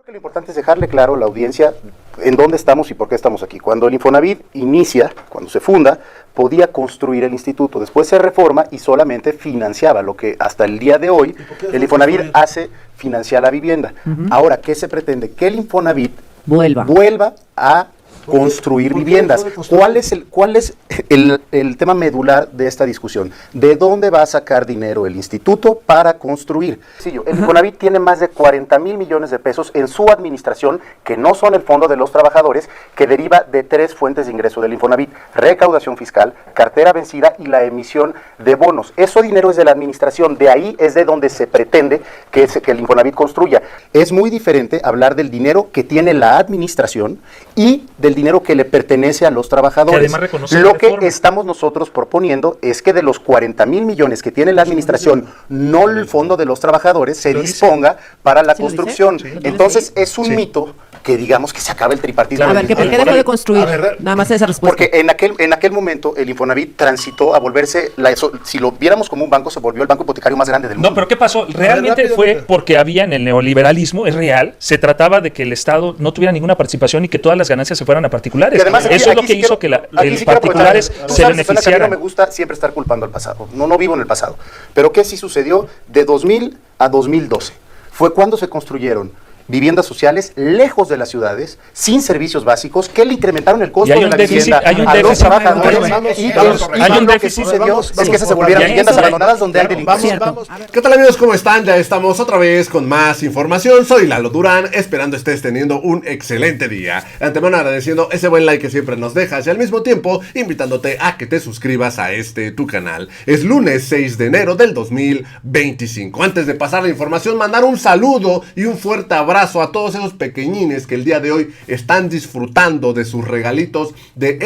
Lo importante es dejarle claro a la audiencia en dónde estamos y por qué estamos aquí. Cuando el Infonavit inicia, cuando se funda, podía construir el instituto. Después se reforma y solamente financiaba, lo que hasta el día de hoy el Infonavit hace financiar la vivienda. Ahora, ¿qué se pretende? Que el Infonavit vuelva a construir viviendas. ¿Cuál es el tema medular de esta discusión? ¿De dónde va a sacar dinero el instituto para construir? El Infonavit tiene más de 40,000 millones de pesos en su administración, que no son el fondo de los trabajadores, que deriva de 3 fuentes de ingreso del Infonavit: recaudación fiscal, cartera vencida y la emisión de bonos. Ese dinero es de la administración, de ahí es de donde se pretende que el Infonavit construya. Es muy diferente hablar del dinero que tiene la administración y del dinero que le pertenece a los trabajadores. Lo que estamos nosotros proponiendo es que de los 40,000 millones que tiene la administración, no el fondo de los trabajadores, se disponga para la construcción. Entonces es un mito que digamos que se acaba el tripartismo. A ver, ¿por qué dejó de construir? Nada más esa respuesta. Porque en aquel momento el Infonavit transitó a volverse, si lo viéramos como un banco, se volvió el banco hipotecario más grande del mundo. No, pero ¿qué pasó? Realmente fue porque había en el neoliberalismo, es real, se trataba de que el Estado no tuviera ninguna participación y que todas las ganancias se fueran a particulares. Además, eso es lo que hizo que los particulares se beneficiaran. A mí no me gusta siempre estar culpando al pasado. No vivo en el pasado. Pero ¿qué sí sucedió? De 2000 a 2012 fue cuando se construyeron viviendas sociales lejos de las ciudades, sin servicios básicos, que le incrementaron el costo de la vivienda a los trabajadores. Y lo que sucedió es que se volvieron viviendas abandonadas donde hay delincuencia. ¿Qué tal, amigos? ¿Cómo están? Ya estamos otra vez con más información. Soy Lalo Durán, esperando estés teniendo un excelente día. De antemano agradeciendo ese buen like que siempre nos dejas y al mismo tiempo invitándote a que te suscribas a tu canal. Es lunes 6 de enero del 2025. Antes de pasar la información, mandar un saludo y un fuerte abrazo a todos esos pequeñines que el día de hoy están disfrutando de sus regalitos, de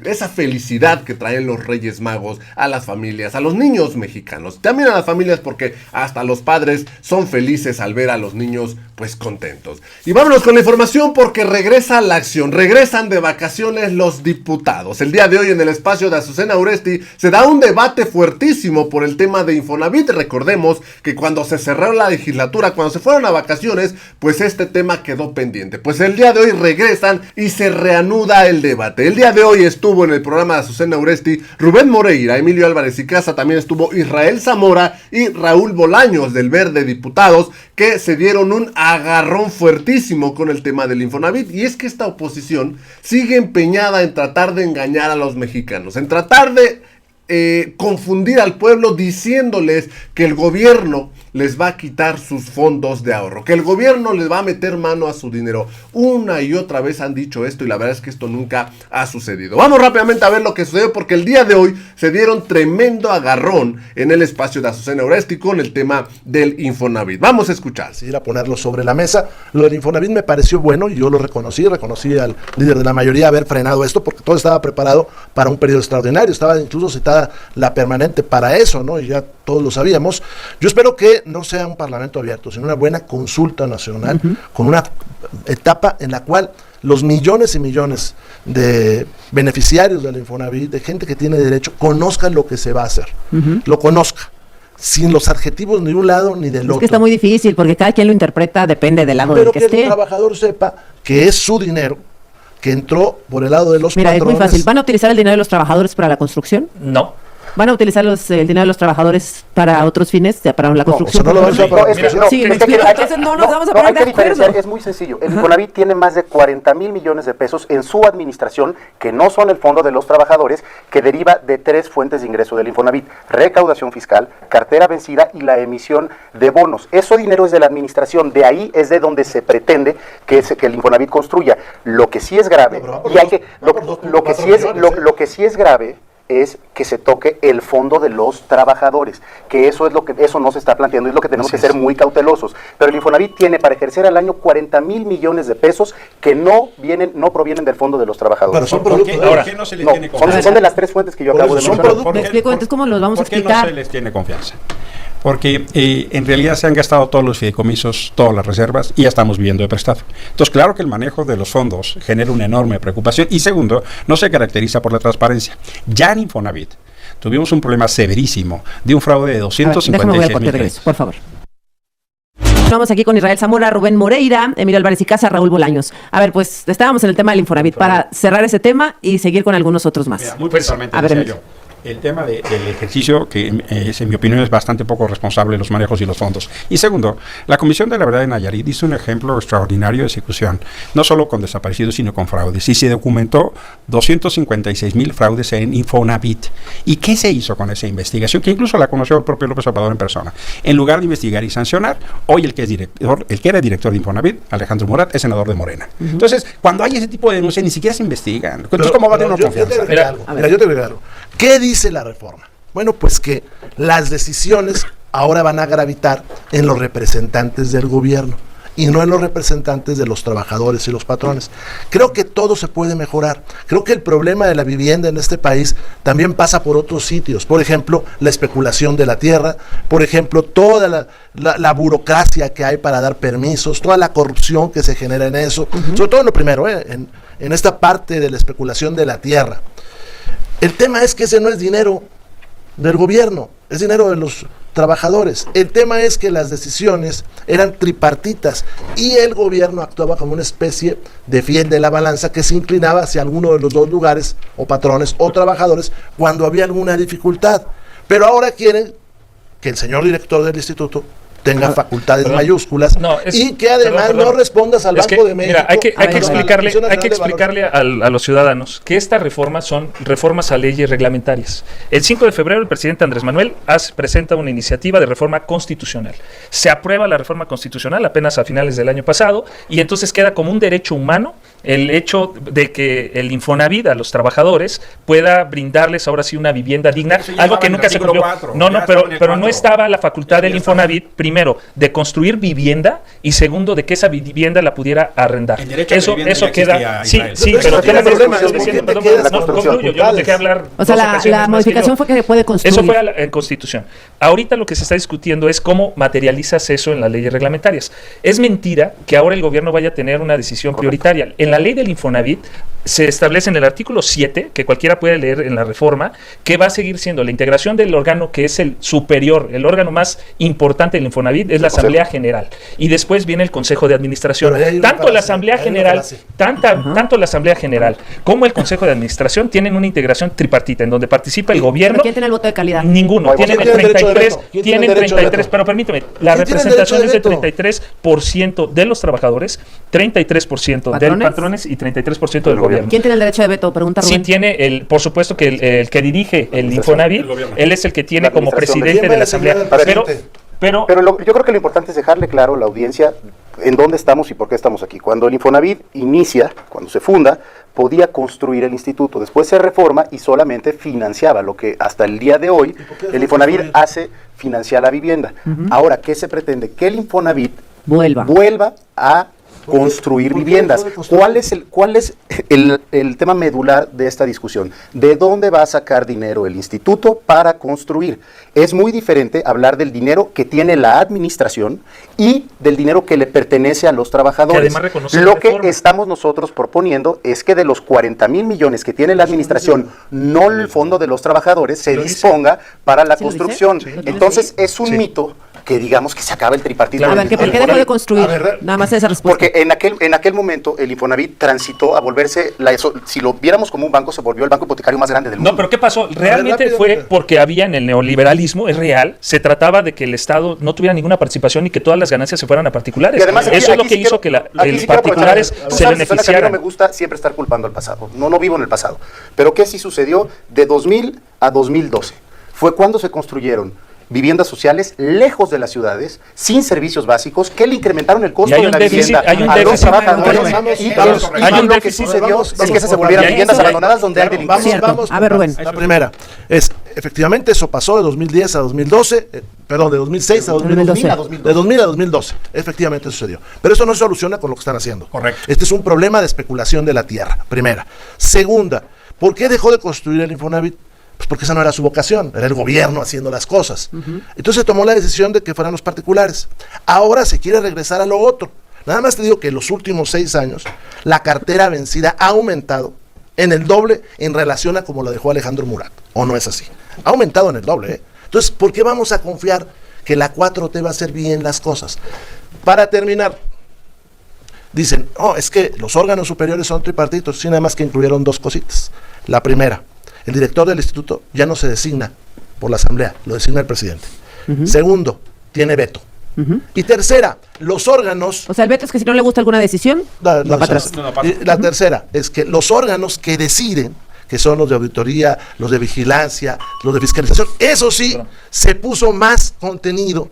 esa felicidad que traen los Reyes Magos a las familias, a los niños mexicanos, también a las familias, porque hasta los padres son felices al ver a los niños pues contentos. Y vámonos con la información, porque regresa la acción, regresan de vacaciones los diputados. El día de hoy en el espacio de Azucena Uresti se da un debate fuertísimo por el tema de Infonavit. Recordemos que cuando se cerró la legislatura, cuando se fueron a vacaciones, pues este tema quedó pendiente. Pues el día de hoy regresan y se reanuda el debate. El día de hoy estuvo en el programa de Azucena Uresti Rubén Moreira, Emilio Álvarez y Casa, también estuvo Israel Zamora y Raúl Bolaños del Verde Diputados, que se dieron un agarrón fuertísimo con el tema del Infonavit. Y es que esta oposición sigue empeñada en tratar de engañar a los mexicanos, en tratar de confundir al pueblo diciéndoles que el gobierno les va a quitar sus fondos de ahorro, que el gobierno les va a meter mano a su dinero. Una y otra vez han dicho esto y la verdad es que esto nunca ha sucedido. Vamos rápidamente a ver lo que sucedió, porque el día de hoy se dieron tremendo agarrón en el espacio de Azucena Uresti con el tema del Infonavit. Vamos a escuchar. Ir a ponerlo sobre la mesa. Lo del Infonavit me pareció bueno y yo lo reconocí al líder de la mayoría haber frenado esto, porque todo estaba preparado para un periodo extraordinario. Estaba incluso citada la permanente para eso, ¿no? Y ya todos lo sabíamos. Yo espero que no sea un parlamento abierto, sino una buena consulta nacional, con una etapa en la cual los millones y millones de beneficiarios del Infonavit, de gente que tiene derecho, conozcan lo que se va a hacer, lo conozca, sin los adjetivos ni de un lado ni del otro. Es que está muy difícil, porque cada quien lo interpreta, depende del lado del que esté. Pero que el trabajador sepa que es su dinero, que entró por el lado de los patrones. Es muy fácil. ¿Van a utilizar el dinero de los trabajadores para la construcción? No. ¿Van a utilizar el dinero de los trabajadores para otros fines, para la construcción? No, nos vamos a poner de acuerdo. Es muy sencillo. El Infonavit tiene más de 40,000 millones de pesos en su administración, que no son el fondo de los trabajadores, que deriva de 3 fuentes de ingreso del Infonavit: recaudación fiscal, cartera vencida y la emisión de bonos. Ese dinero es de la administración, de ahí es de donde se pretende que el Infonavit construya. Lo que sí es grave, lo que sí es grave es que se toque el fondo de los trabajadores, que eso no se está planteando, es lo que tenemos que ser muy cautelosos. Pero el Infonavit tiene para ejercer al año 40,000 millones de pesos que no provienen del fondo de los trabajadores. Pero ¿por qué no se les tiene confianza? Son de las 3 fuentes que yo acabo de mencionar. Me explico, entonces, ¿cómo los vamos a explicar? ¿Por qué no se les tiene confianza? Porque en realidad se han gastado todos los fideicomisos, todas las reservas, y ya estamos viviendo de prestado. Entonces, claro que el manejo de los fondos genera una enorme preocupación, y segundo, no se caracteriza por la transparencia. Ya en Infonavit tuvimos un problema severísimo de un fraude de 256 mil pesos. Por favor. Continuamos aquí con Israel Zamora, Rubén Moreira, Emilio Álvarez y Casa, Raúl Bolaños. A ver, pues estábamos en el tema del Infonavit para cerrar ese tema y seguir con algunos otros más. Mira, muy personalmente, a ver, decía yo, el tema del ejercicio, que en mi opinión es bastante poco responsable, los manejos y los fondos. Y segundo, la Comisión de la Verdad de Nayarit hizo un ejemplo extraordinario de ejecución, no solo con desaparecidos, sino con fraudes. Y se documentó 256,000 fraudes en Infonavit. ¿Y qué se hizo con esa investigación? Que incluso la conoció el propio López Obrador en persona. En lugar de investigar y sancionar, hoy el que era director de Infonavit, Alejandro Murat, es senador de Morena. Entonces, cuando hay ese tipo de denuncias, ni siquiera se investigan. Entonces, ¿cómo va a tener una confianza? Yo te agrego algo. ¿Qué dice la reforma? Bueno, pues que las decisiones ahora van a gravitar en los representantes del gobierno y no en los representantes de los trabajadores y los patrones. Creo que todo se puede mejorar. Creo que el problema de la vivienda en este país también pasa por otros sitios. Por ejemplo, la especulación de la tierra, por ejemplo, toda la burocracia que hay para dar permisos, toda la corrupción que se genera en eso, sobre todo en lo primero, en esta parte de la especulación de la tierra. El tema es que ese no es dinero del gobierno, es dinero de los trabajadores. El tema es que las decisiones eran tripartitas y el gobierno actuaba como una especie de fiel de la balanza que se inclinaba hacia alguno de los dos lugares, o patrones o trabajadores, cuando había alguna dificultad. Pero ahora quieren que el señor director del instituto tenga facultades mayúsculas y que además no respondas al Banco de México. Mira, hay que explicarle a los ciudadanos que estas reformas son reformas a leyes reglamentarias. El 5 de febrero el presidente Andrés Manuel presenta una iniciativa de reforma constitucional. Se aprueba la reforma constitucional apenas a finales del año pasado y entonces queda como un derecho humano el hecho de que el Infonavit a los trabajadores pueda brindarles ahora sí una vivienda digna, algo que nunca se cumplió. Pero no estaba la facultad del Infonavit, primero, de construir vivienda y segundo, de que esa vivienda la pudiera arrendar. Eso queda. Sí, pero tiene problemas. Yo no dejé hablar. O sea, la modificación fue que puede construir. Eso fue en Constitución. Ahorita lo que se está discutiendo es cómo materializas eso en las leyes reglamentarias. Es mentira que ahora el gobierno vaya a tener una decisión prioritaria. En la ley del Infonavit se establece en el artículo 7, que cualquiera puede leer en la reforma, que va a seguir siendo la integración del órgano que es el superior, el órgano más importante del Infonavit es la Asamblea General. Y después viene el Consejo de Administración. Tanto la Asamblea General, tanto la Asamblea General como el Consejo de Administración tienen una integración tripartita en donde participa el gobierno. ¿Quién tiene el voto de calidad? Ninguno. Tienen 33, pero permíteme, la representación es de 33% de los trabajadores, 33% de patrones y 33% del gobierno. ¿Quién tiene el derecho de veto? Pregunta Rubén. Sí tiene, por supuesto que el que dirige el Infonavit, él es el que tiene como presidente de la Asamblea. Pero yo creo que lo importante es dejarle claro a la audiencia en dónde estamos y por qué estamos aquí. Cuando el Infonavit inicia, cuando se funda, podía construir el instituto. Después se reforma y solamente financiaba, lo que hasta el día de hoy el Infonavit hace financiar la vivienda. Ahora, ¿qué se pretende? Que el Infonavit vuelva a construir viviendas. ¿Cuál es el tema medular de esta discusión? ¿De dónde va a sacar dinero el instituto para construir? Es muy diferente hablar del dinero que tiene la administración y del dinero que le pertenece a los trabajadores. Lo que estamos nosotros proponiendo es que de los 40,000 millones que tiene la administración, no el fondo de los trabajadores, se disponga para la construcción. Entonces es un mito que digamos que se acaba el tripartismo. A ver, ¿por qué dejó de construir? Nada más esa respuesta. Porque en aquel momento el Infonavit transitó a volverse, si lo viéramos como un banco, se volvió el banco hipotecario más grande del mundo. No, pero ¿qué pasó? Realmente fue porque había en el neoliberalismo, es real, se trataba de que el Estado no tuviera ninguna participación y que todas las ganancias se fueran a particulares. Y además, eso es lo que hizo que los particulares se beneficiaran. A mí no me gusta siempre estar culpando al pasado. No vivo en el pasado. Pero ¿qué sí sucedió de 2000 a 2012? Fue cuando se construyeron viviendas sociales lejos de las ciudades, sin servicios básicos, que le incrementaron el costo de la vivienda a los trabajadores. Hay un déficit. Es que se volvieron viviendas abandonadas donde hay delincuencia. A ver, Rubén. La primera es, efectivamente, eso pasó de 2010 a 2012, de 2006 a 2012. De 2000 a 2012, efectivamente sucedió. Pero eso no se soluciona con lo que están haciendo. Correcto. Este es un problema de especulación de la tierra, primera. Segunda, ¿por qué dejó de construir el Infonavit? Pues porque esa no era su vocación, era el gobierno haciendo las cosas. Entonces tomó la decisión de que fueran los particulares. Ahora se quiere regresar a lo otro. Nada más te digo que en los últimos 6 años la cartera vencida ha aumentado en el doble en relación a como lo dejó Alejandro Murat. ¿O no es así? Ha aumentado en el doble, ¿eh? Entonces, ¿por qué vamos a confiar que la 4T va a hacer bien las cosas? Para terminar, dicen, es que los órganos superiores son tripartitos, sí, nada más que incluyeron 2 cositas. La primera, el director del instituto ya no se designa por la asamblea, lo designa el presidente. Segundo, tiene veto. Y tercera, los órganos... O sea, el veto es que si no le gusta alguna decisión, va para atrás. Y la tercera es que los órganos que deciden, que son los de auditoría, los de vigilancia, los de fiscalización, eso sí, se puso más contenido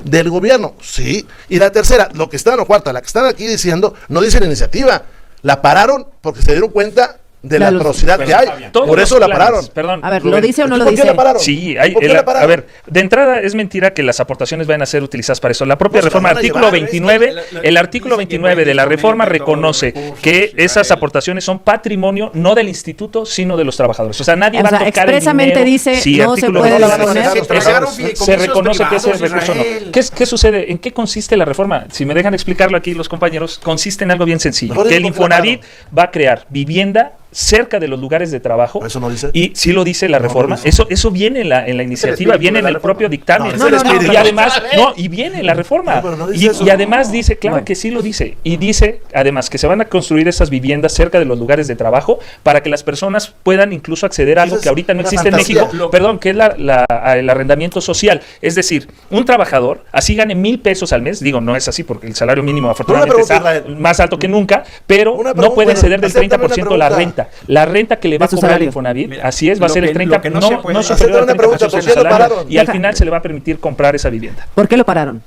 del gobierno, sí. Y la tercera, lo que están, o cuarta, la que están aquí diciendo, no dice la iniciativa, la pararon porque se dieron cuenta de la atrocidad que hay. Por eso la pararon. Perdón. A ver, ¿lo dice o no lo ¿Por qué dice? la pararon? Sí, ¿Por qué la pararon? a ver, de entrada es mentira que las aportaciones vayan a ser utilizadas para eso. La propia reforma, artículo 29, el artículo 29 de la reforma reconoce que esas aportaciones son patrimonio no del instituto, sino de los trabajadores. O sea, nadie va a tocar expresamente el dinero. dice, Sí, no se artículo puede 29. disponer. Se reconoce que ese recurso no. ¿Qué sucede? ¿En qué consiste la reforma? Si me dejan explicarlo aquí los compañeros, consiste en algo bien sencillo. Que el Infonavit va a crear vivienda cerca de los lugares de trabajo. ¿Eso no dice? Y sí lo dice la reforma. Eso viene en la iniciativa, viene en el propio dictamen. No, y además, y viene en la reforma. No, pero no dice eso. Y además dice, claro que sí lo dice. Y dice, además, que se van a construir esas viviendas cerca de los lugares de trabajo para que las personas puedan incluso acceder a algo que ahorita no existe en México. Perdón, que es el arrendamiento social. Es decir, un trabajador, así gane 1,000 pesos al mes, digo, no es así porque el salario mínimo afortunadamente está más alto que nunca, pero no pueden ceder del 30% de la renta. La renta que le va a cobrar el Infonavit, así es, va a ser el 30%, no superior al 30% del salario, y al final se le va a permitir comprar esa vivienda. ¿Por qué lo pararon?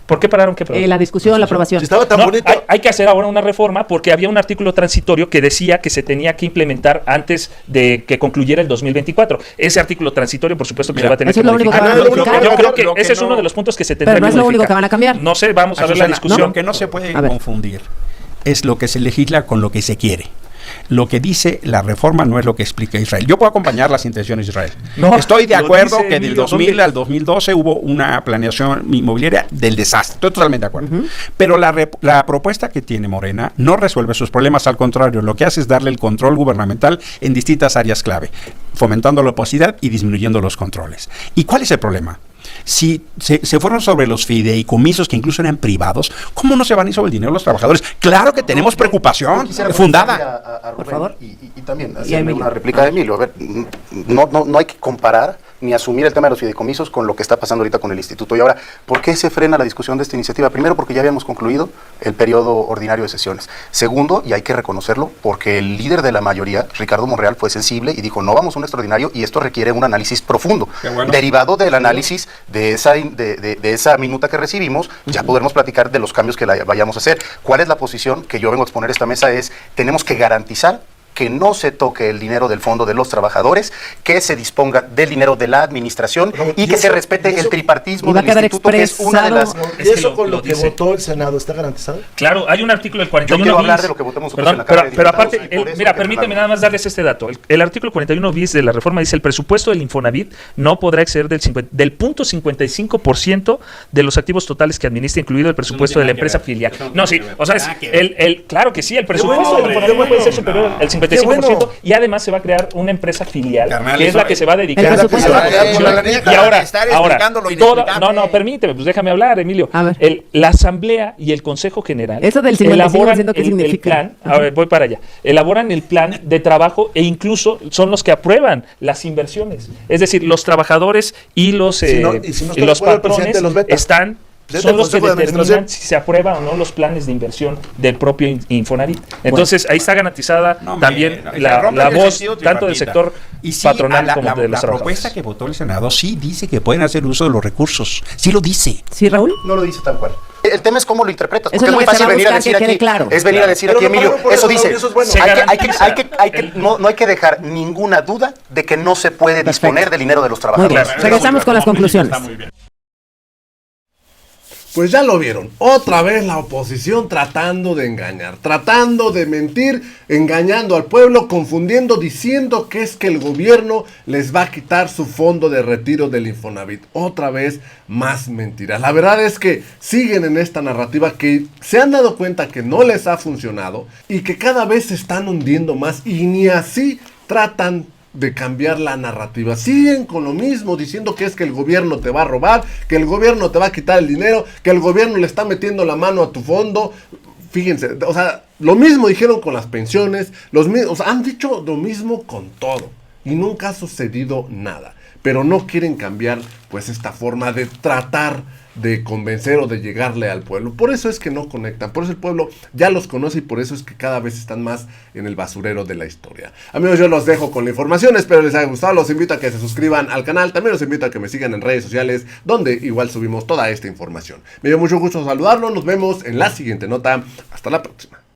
¿Por qué pararon? ¿Qué pararon? La discusión, la aprobación. Si estaba tan bonito. Hay que hacer ahora una reforma porque había un artículo transitorio que decía que se tenía que implementar antes de que concluyera el 2024. Ese artículo transitorio, por supuesto, que se va a tener eso que es lo único modificar. que van a modificar. Yo creo que ese es uno de los puntos que se tendrá Pero no que es lo único modificar. que van a cambiar. No sé, vamos a ver la discusión. Lo que no se puede confundir es lo que se legisla con lo que se quiere. Lo que dice la reforma no es lo que explica Israel. Yo puedo acompañar las intenciones de Israel. Estoy de acuerdo que del 2000 al 2012 hubo una planeación inmobiliaria del desastre. Estoy totalmente de acuerdo. Pero la propuesta que tiene Morena no resuelve sus problemas. Al contrario, lo que hace es darle el control gubernamental en distintas áreas clave, fomentando la opacidad y disminuyendo los controles. ¿Y cuál es el problema? Si se fueron sobre los fideicomisos que incluso eran privados, ¿cómo no se van a ir sobre el dinero de los trabajadores? Claro que tenemos preocupación fundada. A Rubén, por favor. Y también hacerle una réplica de Emilio. A ver, no hay que comparar ni asumir el tema de los fideicomisos con lo que está pasando ahorita con el instituto. Y ahora, ¿por qué se frena la discusión de esta iniciativa? Primero, porque ya habíamos concluido el periodo ordinario de sesiones. Segundo, y hay que reconocerlo, porque el líder de la mayoría, Ricardo Monreal, fue sensible y dijo, no vamos a un extraordinario y esto requiere un análisis profundo. Derivado del análisis de esa minuta que recibimos, ya podremos platicar de los cambios que vayamos a hacer. ¿Cuál es la posición que yo vengo a exponer esta mesa? Tenemos que garantizar que no se toque el dinero del fondo de los trabajadores, que se disponga del dinero de la administración y que se respete el tripartismo del instituto, que es una de las... ¿Y eso con lo que votó el Senado está garantizado? Claro, hay un artículo del 41 Yo quiero bis. hablar de lo que votamos Perdón, en la Cámara de pero Diputados, aparte, y por eso mira, hay que permíteme hablarlo. nada más darles este dato. El artículo 41 bis de la reforma dice, el presupuesto del Infonavit no podrá exceder del 0.55% de los activos totales que administra, incluido el presupuesto de la empresa filial. No, sí, o sea, claro que sí, el presupuesto del Infonavit puede ser superior al 55%, y además se va a crear una empresa filial, que es la que se va a dedicar El presupuesto. y ahora, permíteme, pues déjame hablar, Emilio. A ver. La Asamblea y el Consejo General Eso del 55%, elaboran ¿qué el significa? plan, a ver, voy para allá, elaboran el plan de trabajo e incluso son los que aprueban las inversiones. Es decir, los trabajadores y los, y si no está de acuerdo el patrones presidente, los veta. son los que Consejo de determinan Administración. si se aprueban o no los planes de inversión del propio Infonavit. Entonces, ahí está garantizada también la voz tanto del sector patronal como de los la trabajadores. propuesta que votó el Senado sí dice que pueden hacer uso de los recursos. Sí lo dice. ¿Sí, Raúl? No lo dice tal cual. El tema es cómo lo interpretas, Eso porque es es muy lo que se fácil va a venir a buscar decir que quede aquí, claro. es venir a decir Pero aquí, no Emilio, pagaron por eso eso, dice. eso es bueno. No hay que dejar ninguna duda de que no se puede disponer del dinero de los Muy bien. trabajadores. Regresamos con las conclusiones. Pues ya lo vieron, otra vez la oposición tratando de engañar, tratando de mentir, engañando al pueblo, confundiendo, diciendo que es que el gobierno les va a quitar su fondo de retiro del Infonavit. Otra vez más mentiras. La verdad es que siguen en esta narrativa que se han dado cuenta que no les ha funcionado y que cada vez se están hundiendo más y ni así tratan de cambiar la narrativa. Siguen con lo mismo, diciendo que es que el gobierno te va a robar, que el gobierno te va a quitar el dinero, que el gobierno le está metiendo la mano a tu fondo. Fíjense, o sea, lo mismo dijeron con las pensiones, o sea, han dicho lo mismo con todo y nunca ha sucedido nada. Pero no quieren cambiar pues esta forma de tratar de convencer o de llegarle al pueblo. Por eso es que no conectan, por eso el pueblo ya los conoce y por eso es que cada vez están más en el basurero de la historia. Amigos, yo los dejo con la información, espero les haya gustado, los invito a que se suscriban al canal, también los invito a que me sigan en redes sociales, donde igual subimos toda esta información. Me dio mucho gusto saludarlos, nos vemos en la siguiente nota, hasta la próxima.